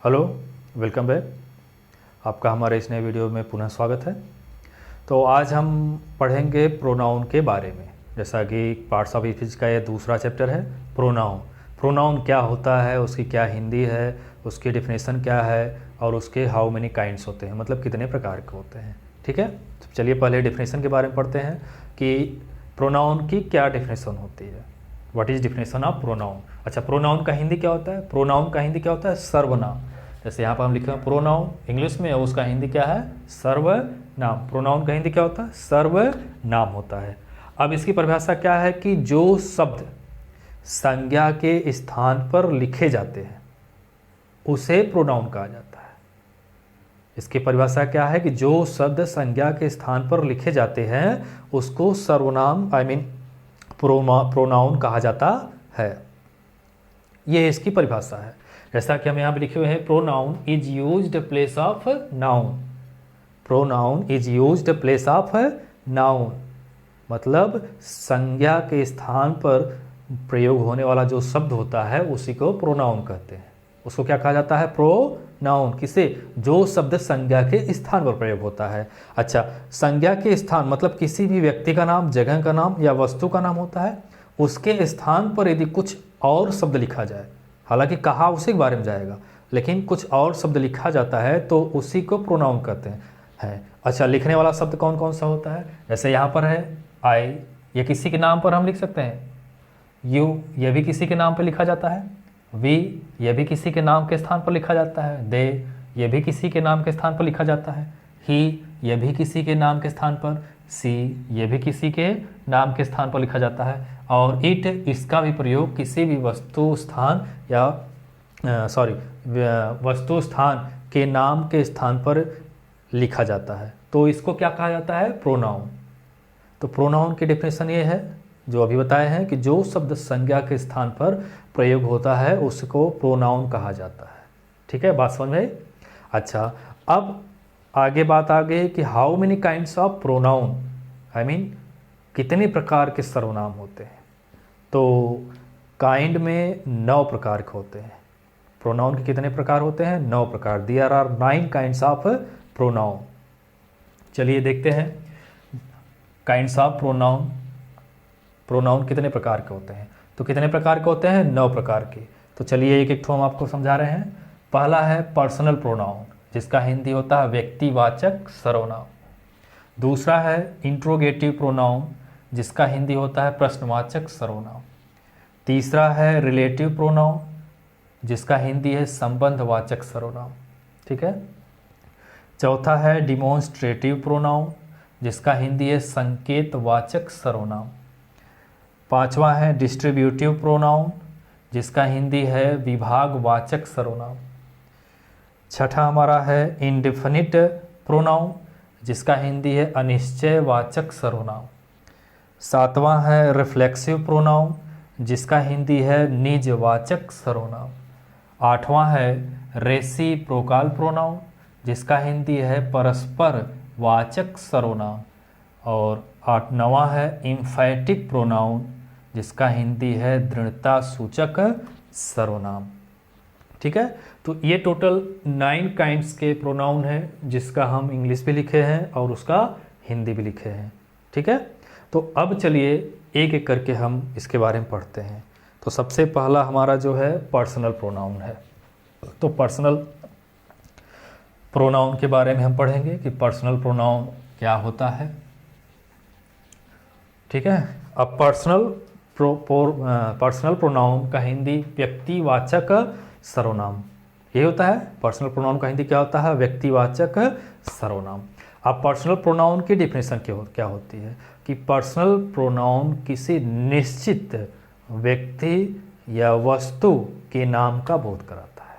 Hello, welcome back. आपका हमारे इस नए वीडियो में पुनः स्वागत है। तो आज हम पढ़ेंगे प्रोनाउन के बारे में। जैसा कि पार्ट्स ऑफ स्पीच का ये दूसरा चैप्टर है, प्रोनाउन। प्रोनाउन क्या होता है, उसकी क्या हिंदी है, उसकी डिफिनेशन क्या है और उसके हाउ मेनी काइंड्स होते हैं, मतलब कितने प्रकार के होते हैं। ठीक है, तो चलिए पहले डिफिनेशन के बारे में पढ़ते हैं कि प्रोनाउन की क्या डिफिनेशन होती है। What is definition of pronoun. अच्छा, प्रोनाउन का हिंदी क्या होता है? प्रोनाउन का हिंदी क्या होता है? सर्वनाम। जैसे यहाँ पर हम लिखे हैं प्रोनाउन इंग्लिश में, उसका हिंदी क्या है? सर्वनाम। प्रोनाउन का हिंदी क्या होता है? सर्वनाम होता है। अब इसकी परिभाषा क्या है कि जो शब्द संज्ञा के स्थान पर लिखे जाते हैं उसे प्रोनाउन कहा जाता है। इसकी परिभाषा क्या है कि जो शब्द संज्ञा के स्थान पर लिखे जाते हैं उसको सर्वनाम प्रोनाउन कहा जाता है। यह इसकी परिभाषा है। जैसा कि हम यहाँ पे लिखे हुए हैं, pronoun is used place of noun. Pronoun is used place of noun, मतलब संज्ञा के स्थान पर प्रयोग होने वाला जो शब्द होता है उसी को प्रोनाउन कहते हैं। उसको क्या कहा जाता है? प्रोनाउन। किसे? जो शब्द संज्ञा के स्थान पर प्रयोग होता है। अच्छा, संज्ञा के स्थान मतलब किसी भी व्यक्ति का नाम, जगह का नाम या वस्तु का नाम होता है। उसके स्थान पर यदि कुछ और शब्द लिखा जाए, हालांकि कहा उसी के बारे में जाएगा, लेकिन कुछ और शब्द लिखा जाता है तो उसी को प्रोनाउन कहते हैं। अच्छा, लिखने वाला शब्द कौन कौन सा होता है? जैसे यहाँ पर है आई, ये किसी के नाम पर हम लिख सकते हैं। यू, यह भी किसी के नाम पर लिखा जाता है। वी, यह भी किसी के नाम के स्थान पर लिखा जाता है। दे, यह भी किसी के नाम के स्थान पर लिखा जाता है। ही, यह भी किसी के नाम के स्थान पर। सी, यह भी किसी के नाम के स्थान पर लिखा जाता है। और इट, इसका भी प्रयोग किसी भी वस्तु स्थान या वस्तु स्थान के नाम के स्थान पर लिखा जाता है, तो इसको क्या कहा जाता है? प्रोनाउन। तो प्रोनाउन की डेफिनेशन ये है जो अभी बताए हैं कि जो शब्द संज्ञा के स्थान पर प्रयोग होता है उसको प्रोनाउन कहा जाता है। ठीक है, बात समझ में आई? अच्छा, अब आगे बात आ गई कि how many kinds of pronoun, I mean कितने प्रकार के सर्वनाम होते हैं। तो काइंड में 9 प्रकार के होते हैं। प्रोनाउन के कितने प्रकार होते हैं? 9 प्रकार। There are 9 kinds of pronoun. चलिए देखते हैं काइंड्स ऑफ प्रोनाउन। प्रोनाउन कितने प्रकार के होते हैं? तो कितने प्रकार के होते हैं? 9 प्रकार के। तो चलिए एक एक ठो हम आपको समझा रहे हैं। पहला है पर्सनल प्रोनाउन, जिसका हिंदी होता है व्यक्तिवाचक सर्वनाम। दूसरा है इंट्रोगेटिव प्रोनाउन, जिसका हिंदी होता है प्रश्नवाचक सर्वनाम। तीसरा है रिलेटिव प्रोनाउन, जिसका हिंदी है संबंधवाचक सर्वनाम। ठीक है। चौथा है डिमॉन्स्ट्रेटिव प्रोनाउन, जिसका हिंदी है संकेतवाचक सर्वनाम। पांचवा है डिस्ट्रीब्यूटिव प्रोनाउन, जिसका हिंदी है विभागवाचक सर्वनाम। छठा हमारा है इंडेफिनिट प्रोनाउन, जिसका हिंदी है अनिश्चयवाचक सर्वनाम। सातवां है रिफ्लेक्सिव प्रोनाउन, जिसका हिंदी है निजवाचक सर्वनाम। आठवां है रेसिप्रोकल प्रोनाउन, जिसका हिंदी है परस्पर वाचक सर्वनाम। और नवां है इम्फैटिक प्रोनाउन, जिसका हिंदी है दृढ़ता सूचक सर्वनाम। ठीक है, तो ये टोटल 9 काइंड्स के प्रोनाउन है, जिसका हम इंग्लिश भी लिखे हैं और उसका हिंदी भी लिखे हैं। ठीक है, तो अब चलिए एक एक करके हम इसके बारे में पढ़ते हैं। तो सबसे पहला हमारा जो है पर्सनल प्रोनाउन है। तो पर्सनल प्रोनाउन के बारे में हम पढ़ेंगे कि पर्सनल प्रोनाउन क्या होता है। ठीक है, अब पर्सनल प्रोनाउन का हिंदी व्यक्तिवाचक सर्वनाम, ये होता है। पर्सनल प्रोनाउन का हिंदी क्या होता है? व्यक्तिवाचक सर्वनाम। अब पर्सनल प्रोनाउन की डेफिनेशन क्या होती है कि पर्सनल प्रोनाउन किसी निश्चित व्यक्ति या वस्तु के नाम का बोध कराता है,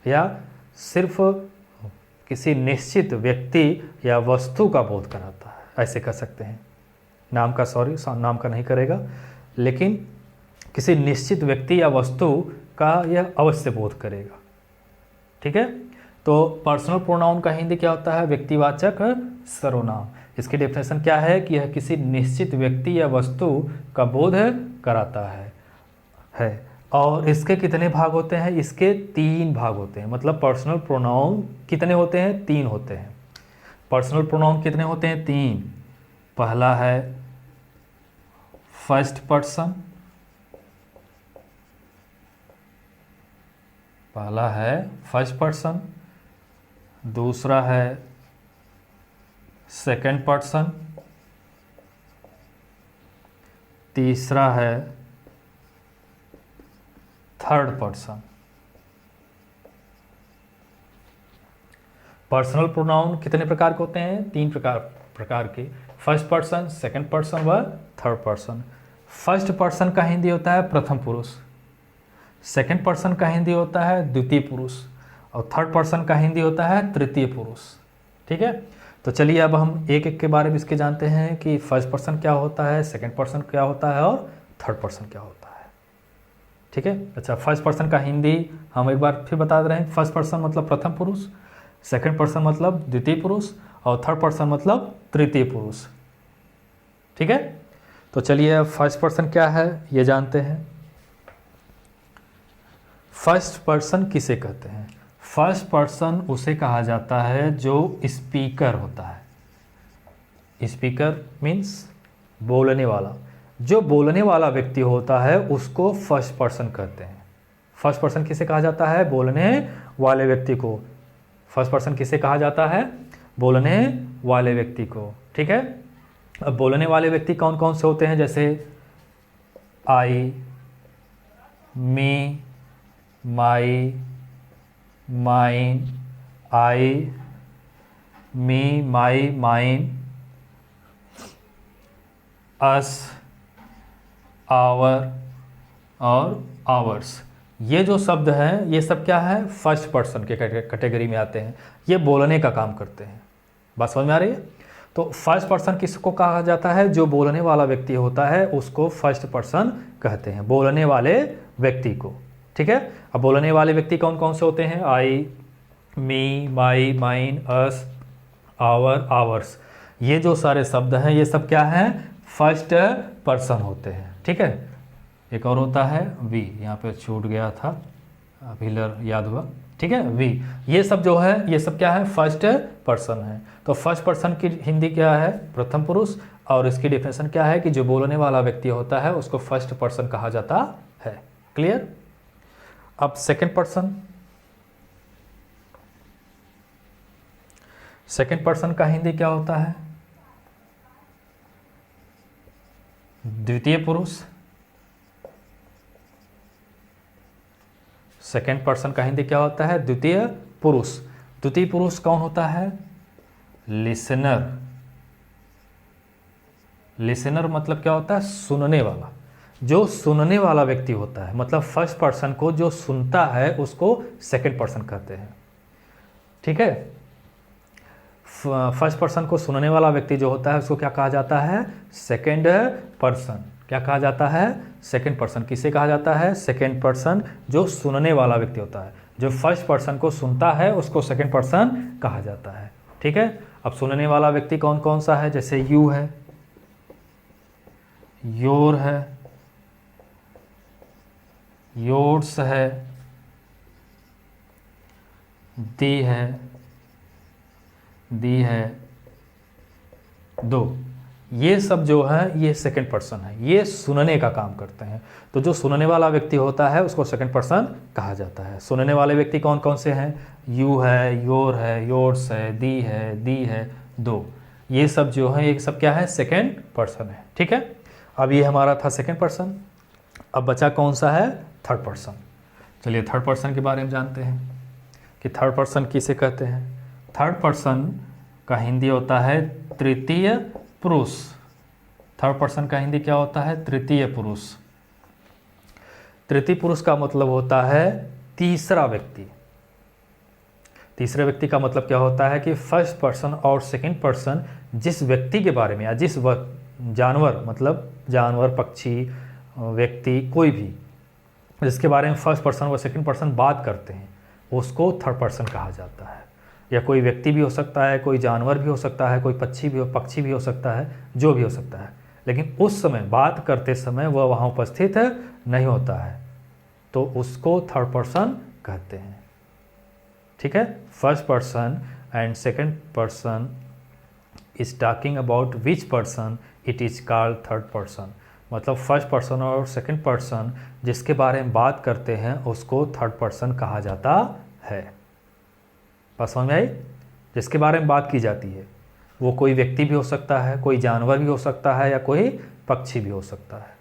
या सिर्फ किसी निश्चित व्यक्ति या वस्तु का बोध कराता है, ऐसे कह सकते हैं। नाम का नहीं करेगा, लेकिन किसी निश्चित व्यक्ति या वस्तु का यह अवश्य बोध करेगा। ठीक है, तो पर्सनल प्रोनाउन का हिंदी क्या होता है? व्यक्तिवाचक सर्वनाम। इसकी डेफिनेशन क्या है कि यह किसी निश्चित व्यक्ति या वस्तु का बोध कराता है। और इसके कितने भाग होते हैं? इसके 3 भाग होते हैं। मतलब पर्सनल प्रोनाउन कितने होते हैं? 3 होते हैं। पर्सनल प्रोनाउन कितने होते हैं? 3। पहला है फर्स्ट पर्सन, पहला है फर्स्ट पर्सन, दूसरा है सेकंड पर्सन, तीसरा है थर्ड पर्सन। पर्सनल प्रोनाउन कितने प्रकार के होते हैं? 3 प्रकार के। फर्स्ट पर्सन, सेकंड पर्सन व थर्ड पर्सन। फर्स्ट पर्सन का हिंदी होता है प्रथम पुरुष, सेकंड पर्सन का हिंदी होता है द्वितीय पुरुष, और थर्ड पर्सन का हिंदी होता है तृतीय पुरुष। ठीक है, तो चलिए अब हम एक एक के बारे में इसके जानते हैं कि फर्स्ट पर्सन क्या होता है, सेकंड पर्सन क्या होता है और थर्ड पर्सन क्या होता है। ठीक है, अच्छा, फर्स्ट पर्सन का हिंदी हम एक बार फिर बता दे रहे हैं। फर्स्ट पर्सन मतलब प्रथम पुरुष, सेकंड पर्सन मतलब द्वितीय पुरुष, और थर्ड पर्सन मतलब तृतीय पुरुष। ठीक है, तो चलिए अब फर्स्ट पर्सन क्या है ये जानते हैं। फर्स्ट पर्सन किसे कहते हैं? फर्स्ट पर्सन उसे कहा जाता है जो स्पीकर होता है। स्पीकर मीन्स बोलने वाला। जो बोलने वाला व्यक्ति होता है उसको फर्स्ट पर्सन कहते हैं। फर्स्ट पर्सन किसे कहा जाता है? बोलने वाले व्यक्ति को। फर्स्ट पर्सन किसे कहा जाता है? बोलने वाले व्यक्ति को। ठीक है, अब बोलने वाले व्यक्ति कौन कौन से होते हैं? जैसे I, me, my, mine, I, me, my, mine, us, our और आवर्स। ये जो शब्द हैं ये सब क्या है? फर्स्ट पर्सन के कैटेगरी में आते हैं। ये बोलने का काम करते हैं। बात समझ में आ रही है? तो फर्स्ट पर्सन किसको कहा जाता है? जो बोलने वाला व्यक्ति होता है उसको फर्स्ट पर्सन कहते हैं, बोलने वाले व्यक्ति को। ठीक है, अब बोलने वाले व्यक्ति कौन कौन से होते हैं? आई, me, my, mine, us, our, hours. ये जो सारे शब्द हैं ये सब क्या हैं? फर्स्ट पर्सन होते हैं। ठीक है, एक और होता है वी, यहाँ पे छूट गया था, अभी याद हुआ। ठीक है, वी। ये सब जो है ये सब क्या है? फर्स्ट पर्सन है। तो फर्स्ट पर्सन की हिंदी क्या है? प्रथम पुरुष। और इसकी डेफिनेशन क्या है कि जो बोलने वाला व्यक्ति होता है उसको फर्स्ट पर्सन कहा जाता है। क्लियर? अब सेकंड पर्सन। सेकंड पर्सन का हिंदी क्या होता है? द्वितीय पुरुष। सेकंड पर्सन का हिंदी क्या होता है? द्वितीय पुरुष। द्वितीय पुरुष कौन होता है? लिसनर। लिसनर मतलब क्या होता है? सुनने वाला। जो सुनने वाला व्यक्ति होता है, मतलब फर्स्ट पर्सन को जो सुनता है उसको सेकंड पर्सन कहते हैं। ठीक है, फर्स्ट पर्सन को सुनने वाला व्यक्ति जो होता है उसको क्या कहा जाता है? Second person. क्या कहा जाता है? Second person. किसे कहा जाता है? Second person. जो सुनने वाला व्यक्ति होता है, जो फर्स्ट पर्सन को सुनता है उसको सेकंड पर्सन कहा जाता है। ठीक है, अब सुनने वाला व्यक्ति कौन कौन सा है? जैसे यू है, योर है, योर्स है, दी है, दी है, दो। ये सब जो है ये सेकंड पर्सन है, ये सुनने का काम करते हैं। तो जो सुनने वाला व्यक्ति होता है उसको सेकंड पर्सन कहा जाता है। सुनने वाले व्यक्ति कौन कौन से हैं? यू है, योर है, योर्स है, दी है, दो। ये सब जो है ये सब क्या है? सेकंड पर्सन है। ठीक है, अब ये हमारा था सेकंड पर्सन। अब बचा कौन सा है? Third person. चलिए थर्ड पर्सन के बारे में जानते हैं कि थर्ड पर्सन किसे कहते हैं। थर्ड पर्सन का हिंदी होता है तृतीय पुरुष। थर्ड पर्सन का हिंदी क्या होता है? तृतीय पुरुष। तृतीय पुरुष का मतलब होता है तीसरा व्यक्ति। तीसरे व्यक्ति का मतलब क्या होता है कि फर्स्ट पर्सन और सेकंड पर्सन जिस व्यक्ति के बारे में या जिस जानवर, मतलब जानवर, पक्षी, व्यक्ति, कोई भी जिसके बारे में फर्स्ट पर्सन व सेकंड पर्सन बात करते हैं उसको थर्ड पर्सन कहा जाता है। या कोई व्यक्ति भी हो सकता है, कोई जानवर भी हो सकता है, कोई पक्षी भी हो सकता है, जो भी हो सकता है, लेकिन उस समय बात करते समय वह वहाँ उपस्थित नहीं होता है। तो उसको थर्ड पर्सन कहते हैं। ठीक है, first person and second person is talking about which person it is called third person. मतलब फर्स्ट पर्सन और सेकंड पर्सन जिसके बारे में बात करते हैं उसको थर्ड पर्सन कहा जाता है। बात समझ में आई? जिसके बारे में बात की जाती है वो कोई व्यक्ति भी हो सकता है, कोई जानवर भी हो सकता है, या कोई पक्षी भी हो सकता है।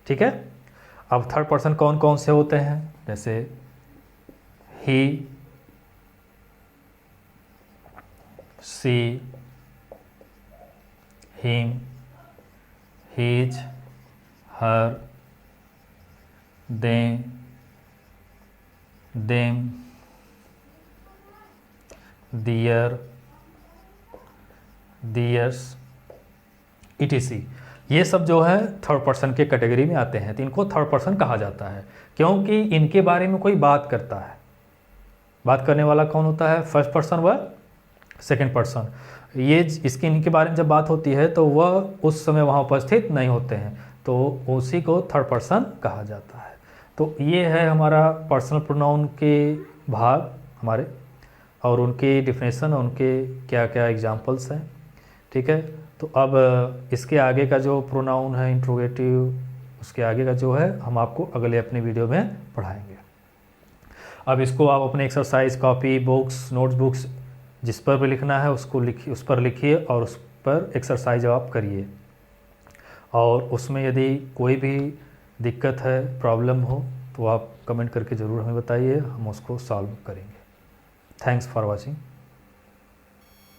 ठीक है, अब थर्ड पर्सन कौन कौन से होते हैं? जैसे ही, सी, हिम, हीज, हर, देम, दियर, दियर्स, इटीसी। ये सब जो है थर्ड पर्सन के कैटेगरी में आते हैं, तो इनको थर्ड पर्सन कहा जाता है क्योंकि इनके बारे में कोई बात करता है। बात करने वाला कौन होता है? फर्स्ट पर्सन व सेकंड पर्सन। ये इसके इनके बारे में जब बात होती है तो वह उस समय वहाँ उपस्थित नहीं होते हैं, तो उसी को थर्ड पर्सन कहा जाता है। तो ये है हमारा पर्सनल प्रोनाउन के भाग हमारे, और उनके डिफिनेशन, उनके क्या क्या एग्जांपल्स हैं। ठीक है, तो अब इसके आगे का जो प्रोनाउन है इंट्रोगेटिव, उसके आगे का जो है हम आपको अगले अपने वीडियो में पढ़ाएंगे। अब इसको आप अपने exercise copy, books, notes books जिस पर भी लिखना है उसको लिखिए, उस पर लिखिए और उस पर एक्सरसाइज आप करिए। और उसमें यदि कोई भी दिक्कत है, प्रॉब्लम हो, तो आप कमेंट करके ज़रूर हमें बताइए, हम उसको सॉल्व करेंगे। Thanks for watching.